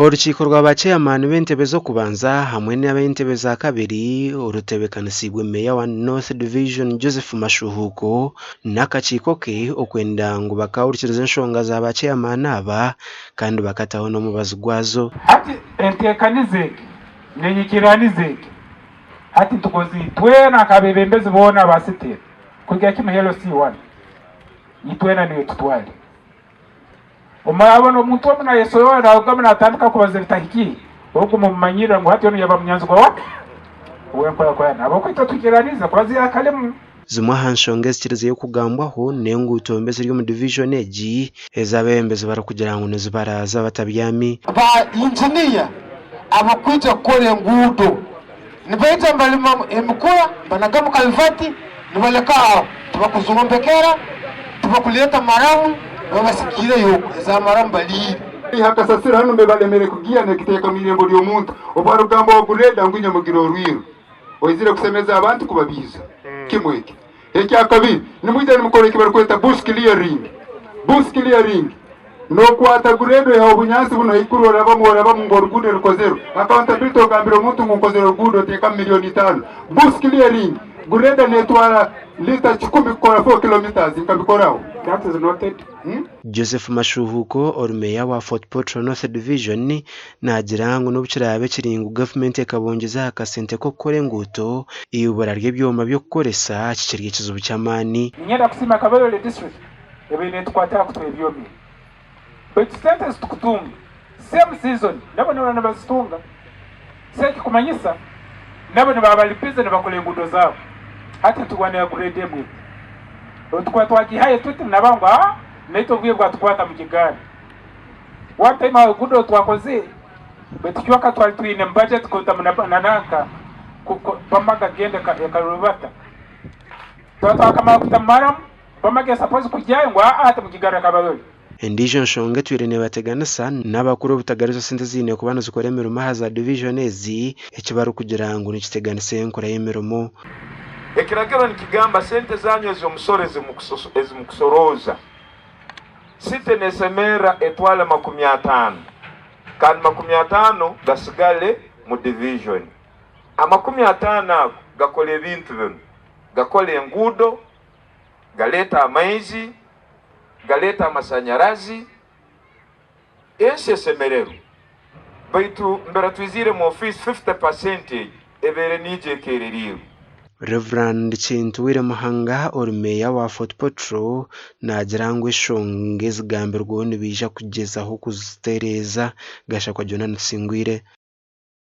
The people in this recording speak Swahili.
Urukiko rw'abachairman b'entebe zo kubanza hamwe n'ab'entebe za kabiri urutebekanisiibwe meya wa North Division Joseph Mashuhuko n'akakiiko ke okwenda ngu bakawuliriza enshonga z'abachairman aba kandi bakataho n'omubazi gwazo. Hati enteekanizeeke nenyikiranizeeke hati tukozi twena kabebembezi boona abasitiri kugira kino yellow C1 itwena niyo tutwali umabona omuntu omuna yesoyora ogamana atandika kubaza bitahiki oku mumanyira ngo hati ono yaba munyanzi kwa wapi uwenkola kwa nabo kwita tukiraniza kwazi akalemu zimwe aha nshonga ezikirizayo kugambwaho n'enguuto mbe ziri mu division egi ez'abembezi barakugira ngu nizibaraza batabyami ba engineer abakwija kukora enguudo nibaita mbalima emikura banagamu kalifati nibaleka aho tubakuzombekera tubakuleta maramu babasikire yuko za maramu baliri hakasasira hano mbe balemere kugia nekiteka mirembo ly'omuntu obarugamba ogureda ngwinya mugiro rwiro oyizire kusemeza abantu kubabiza kimweke ekya kabiri nimwije nimukore kibarukweta bush clearing no kwata guredo ya obunyansi buno ikurora bamora ngorgude rukozero accountability ogambira omuntu ngonkozero rugudo teka $5,000,000 bush clearing gureda netwara lita 10 kora 4 kilometers nkabikoraho. That is noted. Joseph Mashuhuko orumeya wa Fort Portal North Division nagira ngo n'obukirabe kiringu government ekabongeza akasente ko kukora enguuto iyubura ry'ebyoma byo kukoresa kikirye kizubu ky'amaani nyenda kusima Kabarole district ebine tukwata kutwebyomi but sente tukutunga same season nabo nabana basitunga seki kumanyisa nabo nabalipiza nabakole enguuto zabo hati tukwane ya grade emwe tukwata wakihaye tuti nabangu neto bwiye bwatukwata mu kigari one time gudo twakoze betukyaka twali twine budget konta nanaka pamaga gende karubata twatwakama kutamaram pamaga suppose kujyayo ngo ate mu kigari Kabarole endijo nshonga twirene bateganisa n'abakuru butagarizo sente zine kubana zikora emirimo haza division ezi ekibaru kugira ngo nikiteganise enkora y'emirimo ekiragiro nikigamba sente zanyu ez'omusoro ezimukusoroza site nesemera etwala 50 kandi 50 gasigale mu division 50 gakole ebintu bino gakole enguudo galeta amaizi galeta amasanyarazi ensi esemerero baitu mbera twizire mu office 50% ebere nije kereriyo. Reverend Kintuwire Muhanga orumeya wa Fort Portal nagira ngo eshonga ezigambirwaho nibija kugezaho kuzitereza gasha kwa Jonathan Singwire